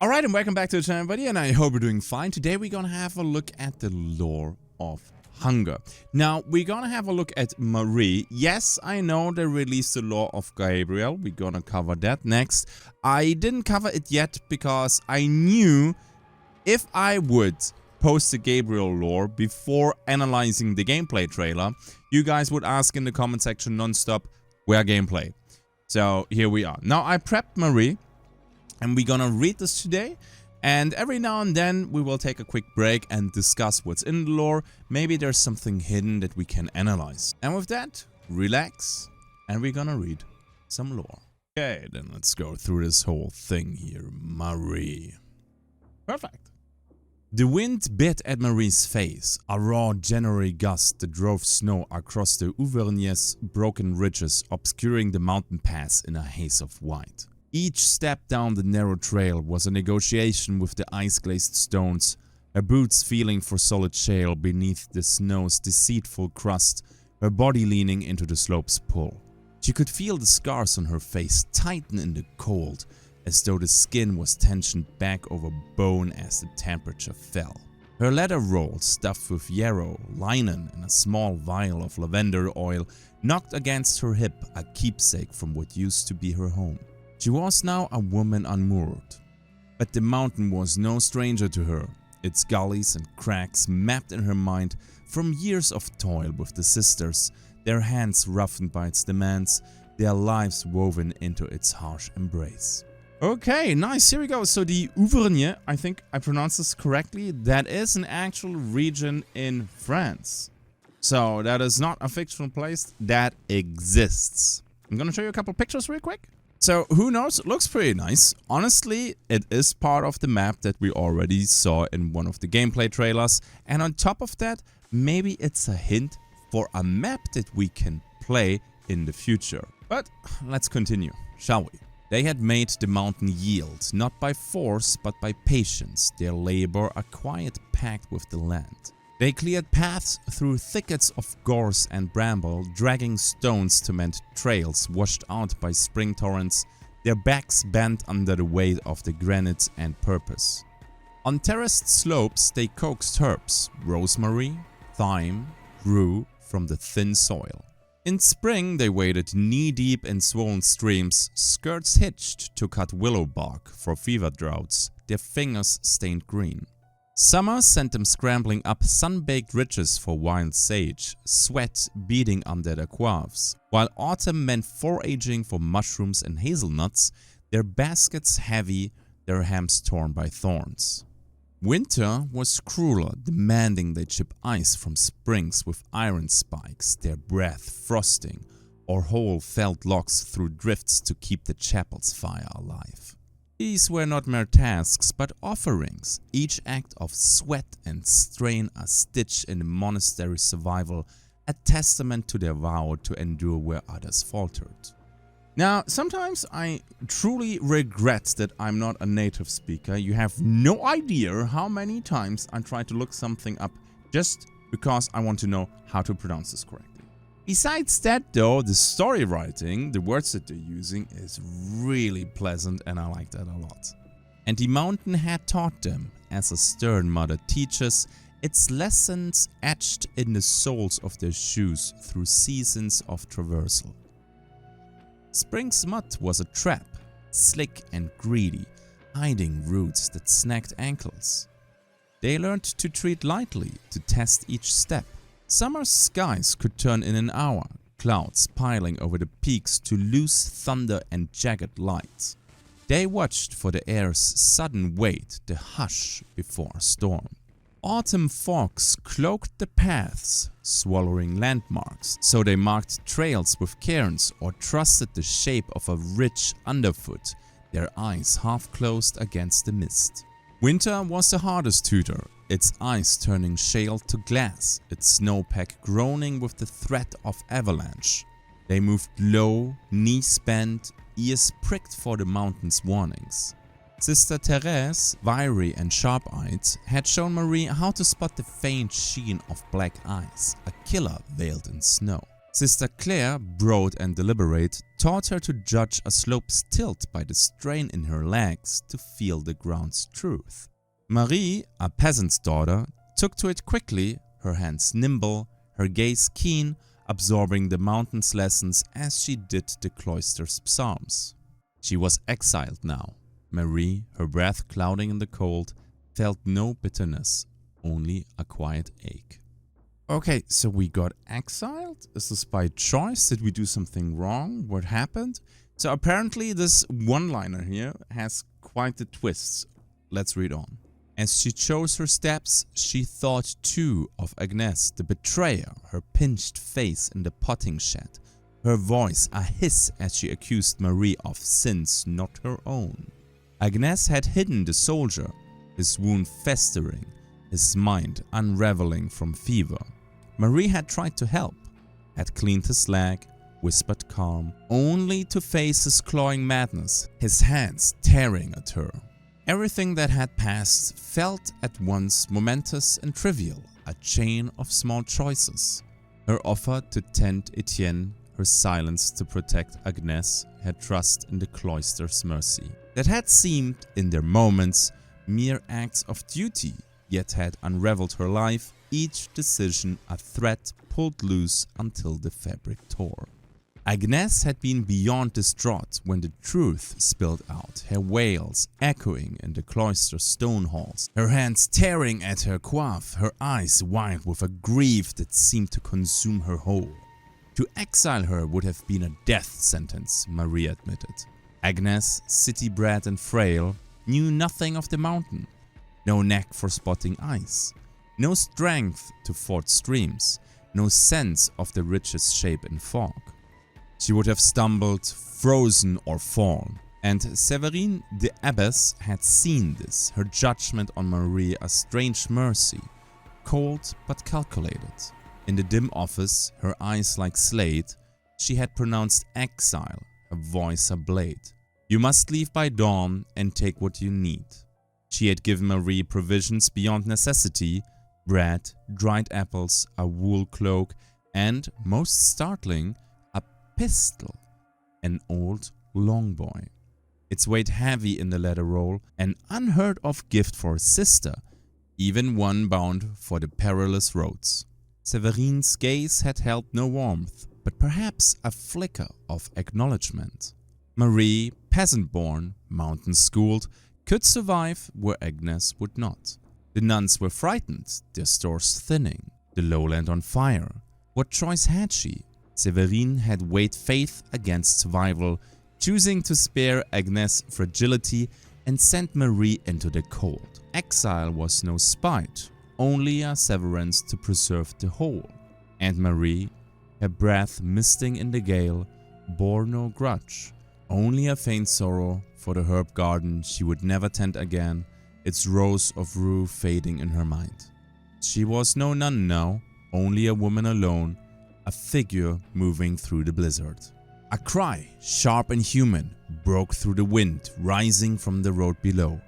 Alright, and welcome back to the channel, everybody, and I hope you're doing fine. Today we're gonna have a look at the lore of hunger. Now, we're gonna have a look at Marie. Yes, I know they released the lore of Gabriel. We're gonna cover that next. I didn't cover it yet because I knew if I would post the Gabriel lore before analyzing the gameplay trailer, you guys would ask in the comment section non-stop, where gameplay? So, here we are. Now, I prepped Marie. And we're gonna read this today, and every now and then we will take a quick break and discuss what's in the lore. Maybe there's something hidden that we can analyze. And with that, relax, and we're gonna read some lore. Okay, then let's go through this whole thing here. Marie. Perfect. The wind bit at Marie's face, a raw January gust that drove snow across the Auvernier's broken ridges, obscuring the mountain pass in a haze of white. Each step down the narrow trail was a negotiation with the ice-glazed stones, her boots feeling for solid shale beneath the snow's deceitful crust, her body leaning into the slope's pull. She could feel the scars on her face tighten in the cold, as though the skin was tensioned back over bone as the temperature fell. Her leather roll, stuffed with yarrow, linen and a small vial of lavender oil, knocked against her hip, a keepsake from what used to be her home. She was now a woman unmoored, but the mountain was no stranger to her, its gullies and cracks mapped in her mind from years of toil with the sisters, their hands roughened by its demands, their lives woven into its harsh embrace. Okay, nice, here we go. So the Auvergne, I think I pronounced this correctly, that is an actual region in France. So that is not a fictional place, that exists. I'm gonna show you a couple pictures real quick. So, who knows, it looks pretty nice. Honestly, it is part of the map that we already saw in one of the gameplay trailers. And on top of that, maybe it's a hint for a map that we can play in the future. But let's continue, shall we? They had made the mountain yield, not by force, but by patience, their labor a quiet pact with the land. They cleared paths through thickets of gorse and bramble, dragging stones to mend trails washed out by spring torrents, their backs bent under the weight of the granite and purpose. On terraced slopes they coaxed herbs, rosemary, thyme, rue from the thin soil. In spring they waded knee-deep in swollen streams, skirts hitched to cut willow bark for fever droughts, their fingers stained green. Summer sent them scrambling up sun-baked ridges for wild sage, sweat beading under their calves, while autumn meant foraging for mushrooms and hazelnuts, their baskets heavy, their hams torn by thorns. Winter was crueler, demanding they chip ice from springs with iron spikes, their breath frosting, or haul felled logs through drifts to keep the chapel's fire alive. These were not mere tasks, but offerings, each act of sweat and strain a stitch in the monastery's survival, a testament to their vow to endure where others faltered. Now, sometimes I truly regret that I'm not a native speaker. You have no idea how many times I try to look something up just because I want to know how to pronounce this correctly. Besides that though, the story writing, the words that they're using is really pleasant and I like that a lot. And the mountain had taught them, as a stern mother teaches, its lessons etched in the soles of their shoes through seasons of traversal. Spring's mud was a trap, slick and greedy, hiding roots that snagged ankles. They learned to tread lightly, to test each step. Summer's skies could turn in an hour, clouds piling over the peaks to loose thunder and jagged lights. They watched for the air's sudden weight, the hush before a storm. Autumn fogs cloaked the paths, swallowing landmarks, so they marked trails with cairns or trusted the shape of a ridge underfoot, their eyes half closed against the mist. Winter was the hardest tutor, its ice turning shale to glass, its snowpack groaning with the threat of avalanche. They moved low, knees bent, ears pricked for the mountain's warnings. Sister Therese, wiry and sharp-eyed, had shown Marie how to spot the faint sheen of black eyes, a killer veiled in snow. Sister Claire, broad and deliberate, taught her to judge a slope's tilt by the strain in her legs to feel the ground's truth. Marie, a peasant's daughter, took to it quickly, her hands nimble, her gaze keen, absorbing the mountain's lessons as she did the cloister's psalms. She was exiled now. Marie, her breath clouding in the cold, felt no bitterness, only a quiet ache. Okay, so we got exiled? Is this by choice? Did we do something wrong? What happened? So apparently this one-liner here has quite the twists. Let's read on. As she chose her steps, she thought too of Agnes, the betrayer, her pinched face in the potting shed, her voice a hiss as she accused Marie of sins not her own. Agnes had hidden the soldier, his wound festering, his mind unraveling from fever. Marie had tried to help, had cleaned his leg, whispered calm, only to face his clawing madness, his hands tearing at her. Everything that had passed felt at once momentous and trivial, a chain of small choices. Her offer to tend Etienne, her silence to protect Agnes, her trust in the cloister's mercy. That had seemed, in their moments, mere acts of duty, yet had unraveled her life, each decision a thread pulled loose until the fabric tore. Agnes had been beyond distraught when the truth spilled out, her wails echoing in the cloister's stone halls, her hands tearing at her coif, her eyes wild with a grief that seemed to consume her whole. To exile her would have been a death sentence, Marie admitted. Agnes, city-bred and frail, knew nothing of the mountain, no knack for spotting ice, no strength to ford streams, no sense of the richest shape in fog. She would have stumbled, frozen or fallen, and Séverine the abbess had seen this, her judgment on Marie a strange mercy, cold but calculated. In the dim office, her eyes like slate, she had pronounced exile, her voice a blade. You must leave by dawn and take what you need. She had given Marie provisions beyond necessity, bread, dried apples, a wool cloak, and, most startling, a pistol, an old longboy. Its weight heavy in the leather roll, an unheard of gift for a sister, even one bound for the perilous roads. Séverine's gaze had held no warmth, but perhaps a flicker of acknowledgement. Marie, peasant-born, mountain-schooled, could survive where Agnes would not. The nuns were frightened, their stores thinning, the lowland on fire. What choice had she? Séverine had weighed faith against survival, choosing to spare Agnes' fragility and sent Marie into the cold. Exile was no spite, only a severance to preserve the whole. And Marie, her breath misting in the gale, bore no grudge, only a faint sorrow for the herb garden she would never tend again, its rows of rue fading in her mind. She was no nun now, only a woman alone, a figure moving through the blizzard. A cry, sharp and human, broke through the wind, rising from the road below.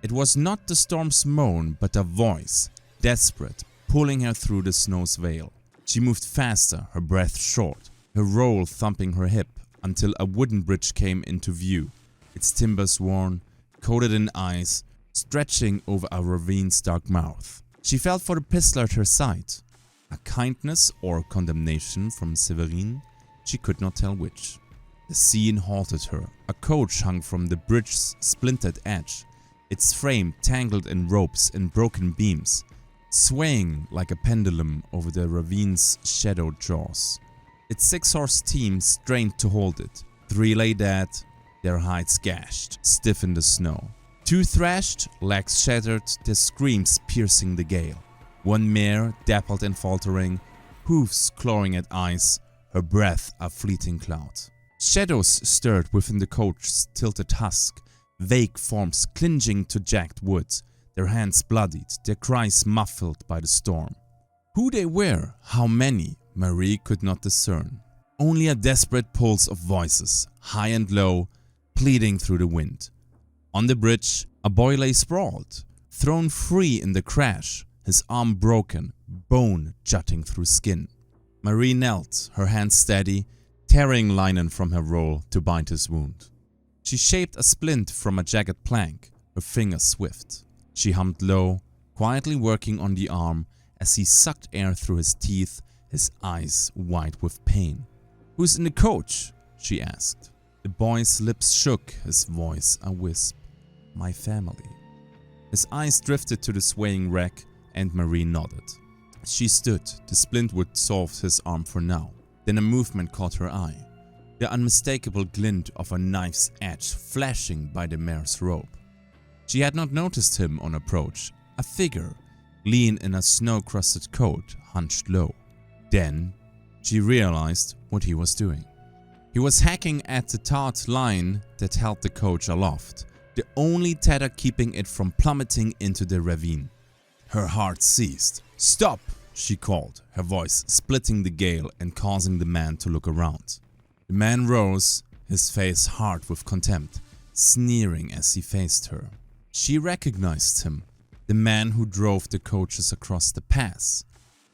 It was not the storm's moan, but a voice, desperate, pulling her through the snow's veil. She moved faster, her breath short, her roll thumping her hip, until a wooden bridge came into view, its timbers worn, coated in ice, stretching over a ravine's dark mouth. She felt for the pistol at her side. A kindness or condemnation from Séverine, she could not tell which. The scene halted her. A coach hung from the bridge's splintered edge, its frame tangled in ropes and broken beams, swaying like a pendulum over the ravine's shadowed jaws. Its 6-horse team strained to hold it. 3 lay dead, their hides gashed, stiff in the snow. 2 thrashed, legs shattered, their screams piercing the gale. 1 mare, dappled and faltering, hoofs clawing at ice, her breath a fleeting cloud. Shadows stirred within the coach's tilted husk, vague forms clinging to jagged wood, their hands bloodied, their cries muffled by the storm. Who they were, how many, Marie could not discern. Only a desperate pulse of voices, high and low, pleading through the wind. On the bridge, a boy lay sprawled, thrown free in the crash, his arm broken, bone jutting through skin. Marie knelt, her hand steady, tearing linen from her roll to bind his wound. She shaped a splint from a jagged plank, her fingers swift. She hummed low, quietly working on the arm as he sucked air through his teeth, his eyes wide with pain. "Who's in the coach?" she asked. The boy's lips shook, his voice a wisp. "My family." His eyes drifted to the swaying wreck and Marie nodded. She stood, the splint would solve his arm for now. Then a movement caught her eye. The unmistakable glint of a knife's edge flashing by the mare's robe. She had not noticed him on approach, a figure, lean in a snow-crusted coat, hunched low. Then she realized what he was doing. He was hacking at the taut line that held the coach aloft, the only tether keeping it from plummeting into the ravine. Her heart seized. "Stop!" she called, her voice splitting the gale and causing the man to look around. The man rose, his face hard with contempt, sneering as he faced her. She recognized him, the man who drove the coaches across the pass.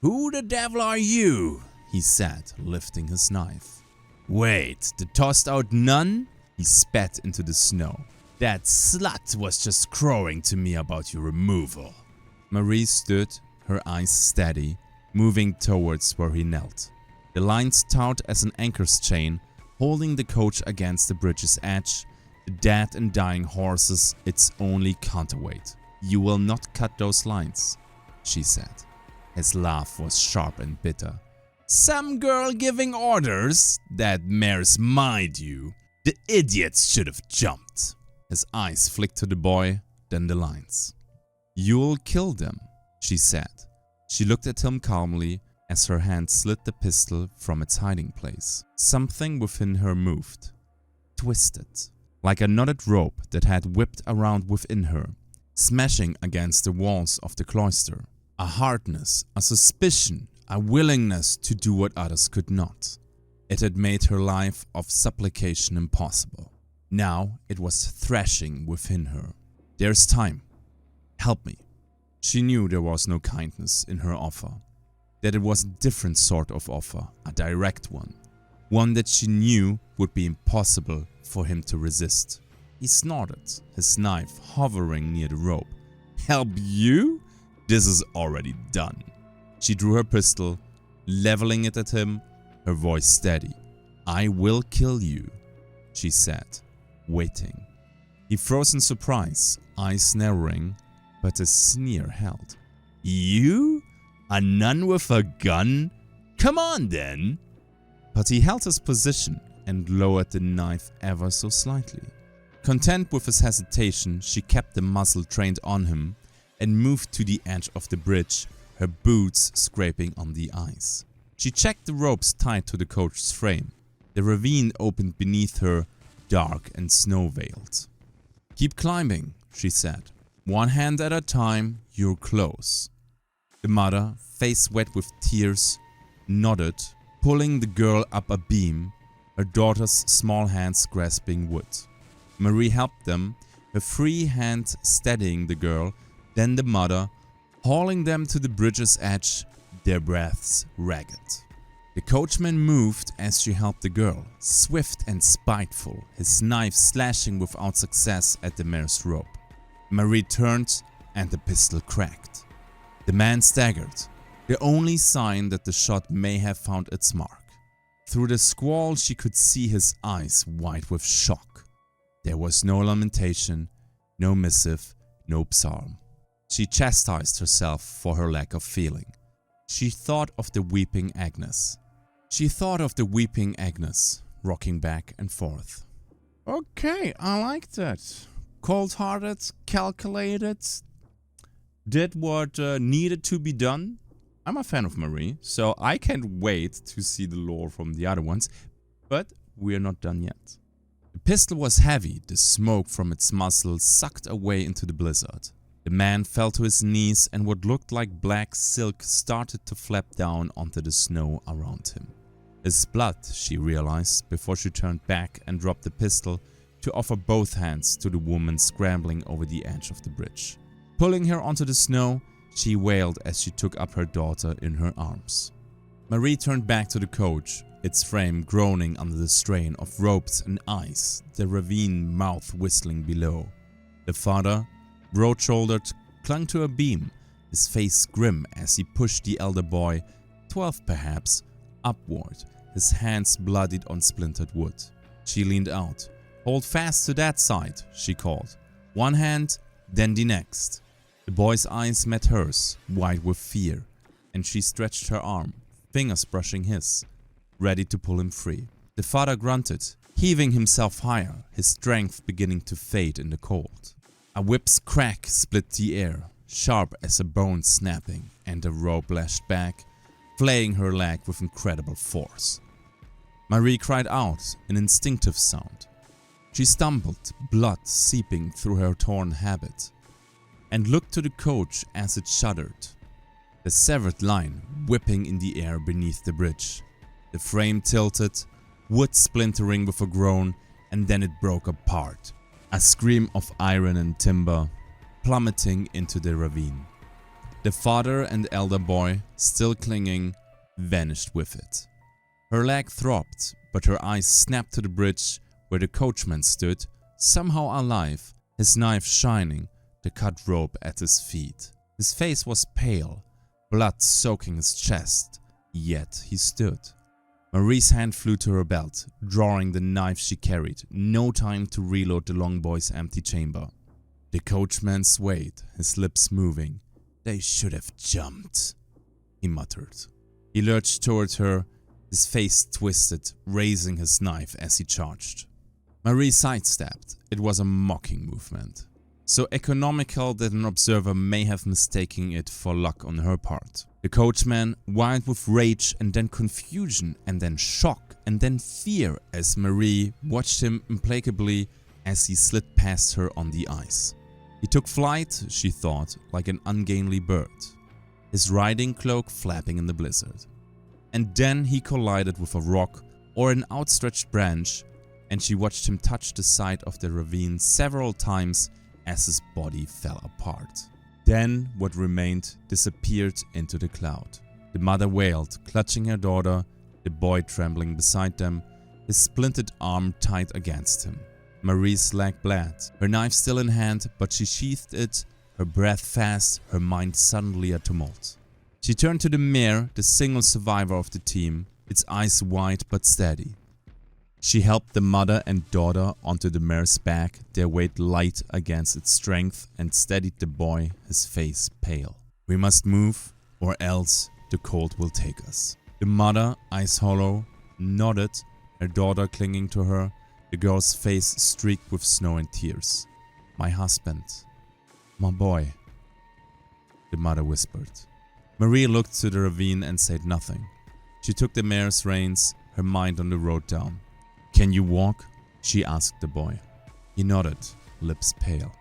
"Who the devil are you?" he said, lifting his knife. "Wait, the tossed out nun?" He spat into the snow. "That slut was just crowing to me about your removal." Marie stood, her eyes steady, moving towards where he knelt. The lines taut as an anchor's chain, holding the coach against the bridge's edge, the dead and dying horses its only counterweight. "You will not cut those lines," she said. His laugh was sharp and bitter. "Some girl giving orders? That mare's mind you. The idiots should have jumped." His eyes flicked to the boy, then the lines. "You'll kill them," she said. She looked at him calmly as her hand slid the pistol from its hiding place. Something within her moved, twisted, like a knotted rope that had whipped around within her, smashing against the walls of the cloister. A hardness, a suspicion, a willingness to do what others could not. It had made her life of supplication impossible. Now it was thrashing within her. "There's time. Help me." She knew there was no kindness in her offer, that it was a different sort of offer, a direct one, one that she knew would be impossible for him to resist. He snorted, his knife hovering near the rope. "Help you? This is already done." She drew her pistol, leveling it at him, her voice steady. "I will kill you," she said, waiting. He froze in surprise, eyes narrowing, but a sneer held. "You? A nun with a gun? Come on then!" But he held his position and lowered the knife ever so slightly. Content with his hesitation, she kept the muzzle trained on him and moved to the edge of the bridge, her boots scraping on the ice. She checked the ropes tied to the coach's frame. The ravine opened beneath her, dark and snow-veiled. "Keep climbing," she said. "One hand at a time, you're close." The mother, face wet with tears, nodded, pulling the girl up a beam, her daughter's small hands grasping wood. Marie helped them, her free hand steadying the girl, then the mother, hauling them to the bridge's edge, their breaths ragged. The coachman moved as she helped the girl, swift and spiteful, his knife slashing without success at the mare's rope. Marie turned and the pistol cracked. The man staggered, the only sign that the shot may have found its mark. Through the squall she could see his eyes wide with shock. There was no lamentation, no missive, no psalm. She chastised herself for her lack of feeling. She thought of the weeping Agnes. Rocking back and forth. "Okay, I like that. Cold-hearted, calculated, did what needed to be done." I'm a fan of Marie, so I can't wait to see the lore from the other ones, but we're not done yet. The pistol was heavy, the smoke from its muzzle sucked away into the blizzard. The man fell to his knees and what looked like black silk started to flap down onto the snow around him. His blood, she realized before she turned back and dropped the pistol to offer both hands to the woman scrambling over the edge of the bridge. Pulling her onto the snow, she wailed as she took up her daughter in her arms. Marie turned back to the coach, its frame groaning under the strain of ropes and ice, the ravine mouth whistling below. The father, broad-shouldered, clung to a beam, his face grim as he pushed the elder boy, 12 perhaps, upward, his hands bloodied on splintered wood. She leaned out. "Hold fast to that side," she called. One hand, then the next. The boy's eyes met hers, wide with fear, and she stretched her arm, fingers brushing his, ready to pull him free. The father grunted, heaving himself higher, his strength beginning to fade in the cold. A whip's crack split the air, sharp as a bone snapping, and the rope lashed back, flaying her leg with incredible force. Marie cried out, an instinctive sound. She stumbled, blood seeping through her torn habit, and looked to the coach as it shuddered. The severed line whipping in the air beneath the bridge. The frame tilted, wood splintering with a groan, and then it broke apart. A scream of iron and timber, plummeting into the ravine. The father and elder boy, still clinging, vanished with it. Her leg throbbed, but her eyes snapped to the bridge where the coachman stood, somehow alive, his knife shining, the cut rope at his feet. His face was pale, blood soaking his chest, yet he stood. Marie's hand flew to her belt, drawing the knife she carried, no time to reload the long boy's empty chamber. The coachman swayed, his lips moving. "They should have jumped," he muttered. He lurched towards her, his face twisted, raising his knife as he charged. Marie sidestepped. It was a mocking movement, so economical that an observer may have mistaken it for luck on her part. The coachman, wild with rage and then confusion and then shock and then fear as Marie watched him implacably as he slid past her on the ice. He took flight, she thought, like an ungainly bird, his riding cloak flapping in the blizzard. And then he collided with a rock or an outstretched branch, and she watched him touch the side of the ravine several times as his body fell apart. Then what remained disappeared into the cloud. The mother wailed, clutching her daughter, the boy trembling beside them, his splintered arm tight against him. Marie's leg bled, her knife still in hand, but she sheathed it, her breath fast, her mind suddenly a tumult. She turned to the mare, the single survivor of the team, its eyes wide but steady. She helped the mother and daughter onto the mare's back, their weight light against its strength, and steadied the boy, his face pale. "We must move, or else the cold will take us." The mother, eyes hollow, nodded, her daughter clinging to her, the girl's face streaked with snow and tears. "My husband, my boy," the mother whispered. Marie looked to the ravine and said nothing. She took the mare's reins, her mind on the road down. "Can you walk?" she asked the boy. He nodded, lips pale.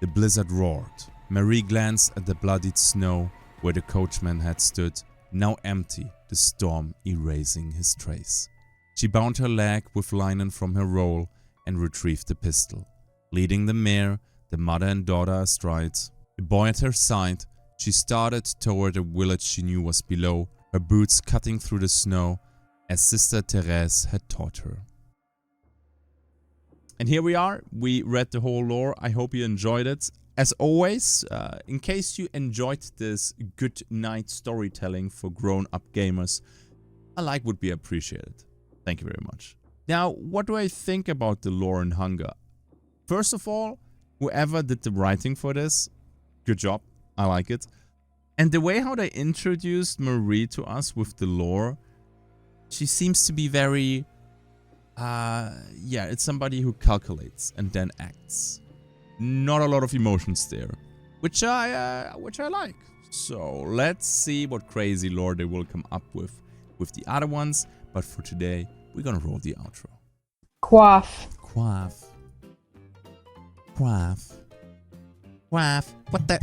The blizzard roared. Marie glanced at the bloodied snow where the coachman had stood, now empty, the storm erasing his trace. She bound her leg with linen from her roll and retrieved the pistol. Leading the mare, the mother and daughter astride, the boy at her side, she started toward a village she knew was below, her boots cutting through the snow as Sister Therese had taught her. And here we are. We read the whole lore. I hope you enjoyed it. As always, in case you enjoyed this good night storytelling for grown-up gamers, a like would be appreciated. Thank you very much. Now, what do I think about the lore in Hunger? First of all, whoever did the writing for this, good job. I like it. And the way how they introduced Marie to us with the lore, she seems to be very... yeah, it's somebody who calculates and then acts. Not a lot of emotions there, which I like. So let's see what crazy lore they will come up with the other ones. But for today, we're gonna roll the outro. Quaff. Quaff. Quaff. Quaff. What the?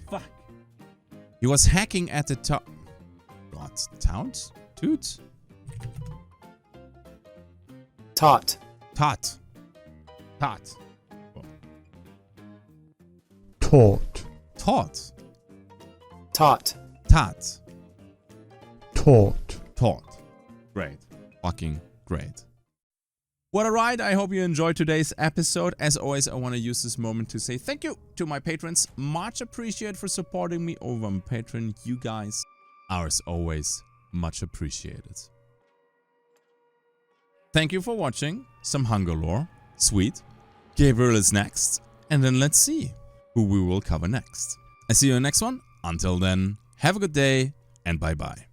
Fuck. He was hacking at the top. What? Taunt? Toot? Tot. Tot. Tot. Taught, Tot. Tot. Tot. Taught. Taught. Great. Fucking great. What a ride. I hope you enjoyed today's episode. As always, I want to use this moment to say thank you to my patrons. Much appreciated for supporting me over on Patreon. You guys are, as always, much appreciated. Thank you for watching some Hunger lore. Sweet. Gabriel is next. And then let's see who we will cover next. I see you in the next one. Until then, have a good day and bye-bye.